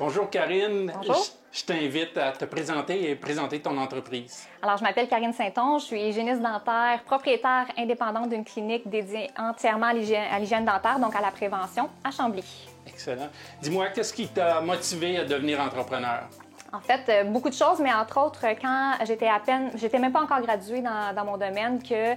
Bonjour Karine. Bonjour. Je t'invite à te présenter et présenter ton entreprise. Alors, je m'appelle Karine Saint-Onge, je suis hygiéniste dentaire, propriétaire indépendante d'une clinique dédiée entièrement à l'hygiène dentaire, donc à la prévention, à Chambly. Excellent. Dis-moi, qu'est-ce qui t'a motivé à devenir entrepreneur? En fait, beaucoup de choses, mais entre autres, quand j'étais même pas encore graduée dans mon domaine, que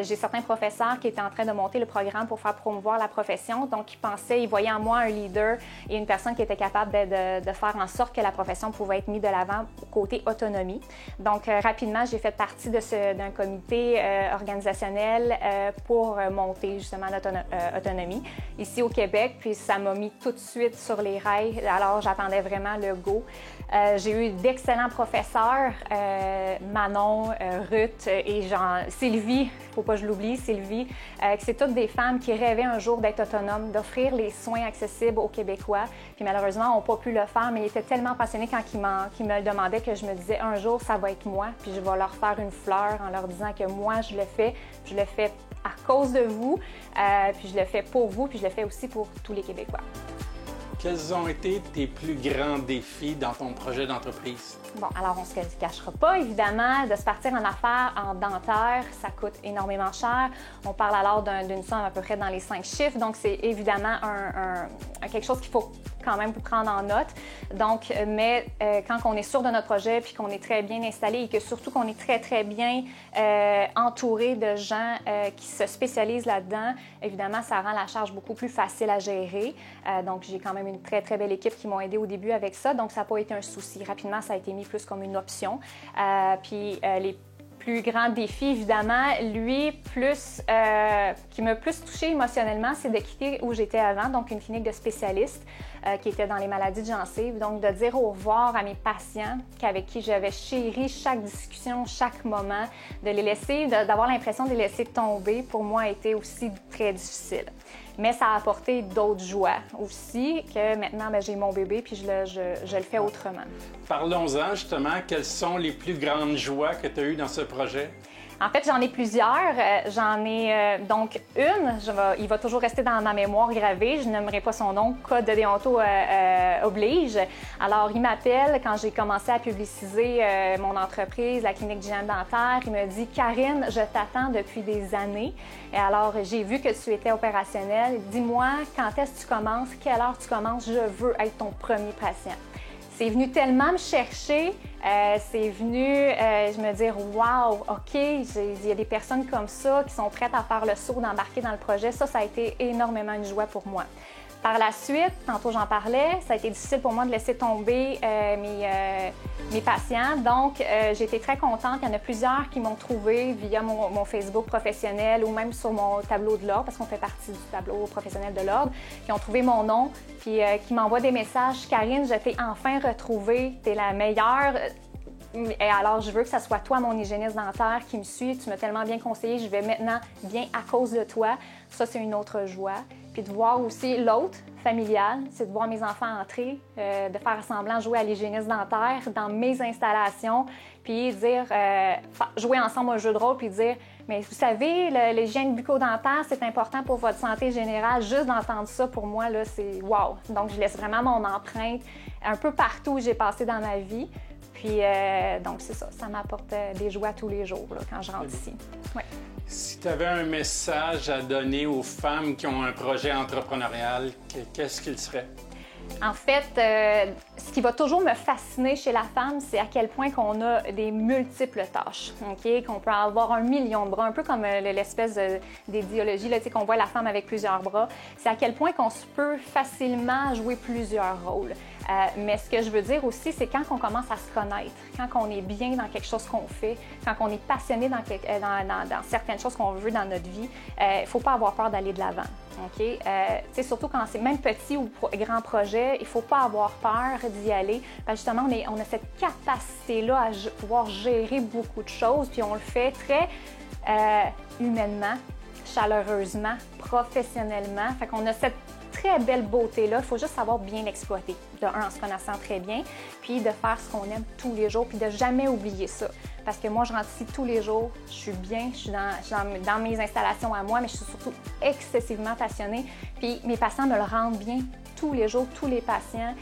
j'ai certains professeurs qui étaient en train de monter le programme pour faire promouvoir la profession. Donc, ils voyaient en moi un leader et une personne qui était capable de faire en sorte que la profession pouvait être mise de l'avant côté autonomie. Donc, rapidement, j'ai fait partie d'un comité organisationnel pour monter justement l'autonomie ici au Québec. Puis, ça m'a mis tout de suite sur les rails. Alors, j'attendais vraiment le go. J'ai eu d'excellents professeurs, Manon, Ruth et Sylvie, il ne faut pas que je l'oublie, Sylvie, que c'est toutes des femmes qui rêvaient un jour d'être autonomes, d'offrir les soins accessibles aux Québécois. Puis malheureusement, n'ont pas pu le faire, mais ils étaient tellement passionnés quand ils me le demandaient que je me disais un jour, ça va être moi, puis je vais leur faire une fleur en leur disant que moi, je le fais à cause de vous, puis je le fais pour vous, puis je le fais aussi pour tous les Québécois. Quels ont été tes plus grands défis dans ton projet d'entreprise? Bon, alors on ne se cachera pas, évidemment, de se partir en affaires en dentaire, ça coûte énormément cher. On parle alors d'une somme à peu près dans les 5 chiffres, donc c'est évidemment quelque chose qu'il faut quand même prendre en note. Donc, mais quand on est sûr de notre projet, puis qu'on est très bien installé et que surtout qu'on est très, très bien entouré de gens qui se spécialisent là-dedans, évidemment, ça rend la charge beaucoup plus facile à gérer. Donc, j'ai quand même une très, très belle équipe qui m'ont aidé au début avec ça, donc ça n'a pas été un souci. Rapidement, ça a été mis plus comme une option. Puis, les plus grand défi, évidemment, qui m'a plus touchée émotionnellement, c'est de quitter où j'étais avant, donc une clinique de spécialistes qui était dans les maladies de gencives. Donc, de dire au revoir à mes patients avec qui j'avais chéri chaque discussion, chaque moment, d'avoir l'impression de les laisser tomber, pour moi, a été aussi très difficile. Mais ça a apporté d'autres joies aussi, que maintenant, j'ai mon bébé puis je le fais autrement. Parlons-en justement, quelles sont les plus grandes joies que tu as eues dans ce projet? En fait, j'en ai plusieurs. J'en ai donc une, il va toujours rester dans ma mémoire gravé. Je n'aimerais pas son nom, code de déonto oblige. Alors, il m'appelle quand j'ai commencé à publiciser mon entreprise, la clinique d'hygiène dentaire. Il me dit « Karine, je t'attends depuis des années. Et alors, j'ai vu que tu étais opérationnelle. Dis-moi, quand est-ce que tu commences? Quelle heure tu commences? Je veux être ton premier patient. » C'est venu tellement me chercher, c'est venu me dire « Wow, OK, il y a des personnes comme ça qui sont prêtes à faire le saut, d'embarquer dans le projet. » Ça a été énormément une joie pour moi. Par la suite, tantôt j'en parlais, ça a été difficile pour moi de laisser tomber mes patients. Donc, j'ai été très contente. Il y en a plusieurs qui m'ont trouvé via mon Facebook professionnel ou même sur mon tableau de l'ordre, parce qu'on fait partie du tableau professionnel de l'ordre, qui ont trouvé mon nom, puis qui m'envoient des messages. « Karine, je t'ai enfin retrouvée, t'es la meilleure. Et alors, je veux que ce soit toi, mon hygiéniste dentaire, qui me suit. Tu m'as tellement bien conseillé, je vais maintenant bien à cause de toi. » Ça, c'est une autre joie. Puis de voir aussi l'autre, familial, c'est de voir mes enfants entrer, de faire semblant jouer à l'hygiéniste dentaire dans mes installations, puis jouer ensemble un jeu de rôle, puis dire « Mais vous savez, l'hygiène bucco-dentaire, c'est important pour votre santé générale. » Juste d'entendre ça, pour moi, là, c'est wow! Donc, je laisse vraiment mon empreinte un peu partout où j'ai passé dans ma vie. Puis, donc, c'est ça. Ça m'apporte des joies tous les jours là, quand je rentre ici. Ouais. Si tu avais un message à donner aux femmes qui ont un projet entrepreneurial, qu'est-ce qu'il serait? En fait, ce qui va toujours me fasciner chez la femme, c'est à quel point qu'on a des multiples tâches, OK? Qu'on peut avoir 1 million de bras, un peu comme l'espèce d'idéologie, là, qu'on voit la femme avec plusieurs bras. C'est à quel point qu'on peut facilement jouer plusieurs rôles. Mais ce que je veux dire aussi, c'est quand on commence à se connaître, quand on est bien dans quelque chose qu'on fait, quand on est passionné dans certaines choses qu'on veut dans notre vie, il ne faut pas avoir peur d'aller de l'avant. Okay? Surtout quand c'est même petit ou grand projet, il ne faut pas avoir peur d'y aller. Parce que justement, on a cette capacité-là à pouvoir gérer beaucoup de choses, puis on le fait très humainement, chaleureusement, professionnellement. Fait qu'on a cette très belle beauté-là. Il faut juste savoir bien l'exploiter. De un, en se connaissant très bien, puis de faire ce qu'on aime tous les jours, puis de jamais oublier ça. parce que moi, je rentre ici tous les jours, je suis bien, je suis dans mes installations à moi, mais je suis surtout excessivement passionnée. Puis mes patients me le rendent bien tous les jours, tous les patients.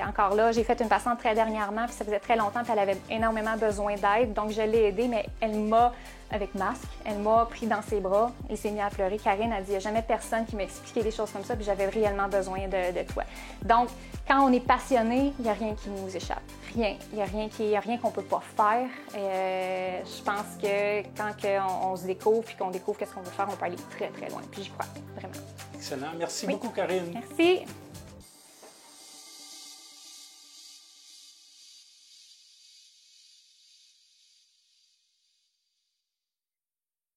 Encore là, j'ai fait une patiente très dernièrement, puis ça faisait très longtemps, puis elle avait énormément besoin d'aide, donc je l'ai aidée, mais elle m'a, avec masque, elle m'a pris dans ses bras et s'est mise à pleurer. Karine a dit, il n'y a jamais personne qui m'expliquait des choses comme ça, puis j'avais réellement besoin de toi. Donc, quand on est passionné, il n'y a rien qui nous échappe. Rien. Il n'y a rien qu'on ne peut pas faire. Je pense que quand on se découvre et qu'on découvre qu'est-ce qu'on veut faire, on peut aller très, très loin. Puis j'y crois, vraiment. Excellent. Merci beaucoup, Karine. Merci.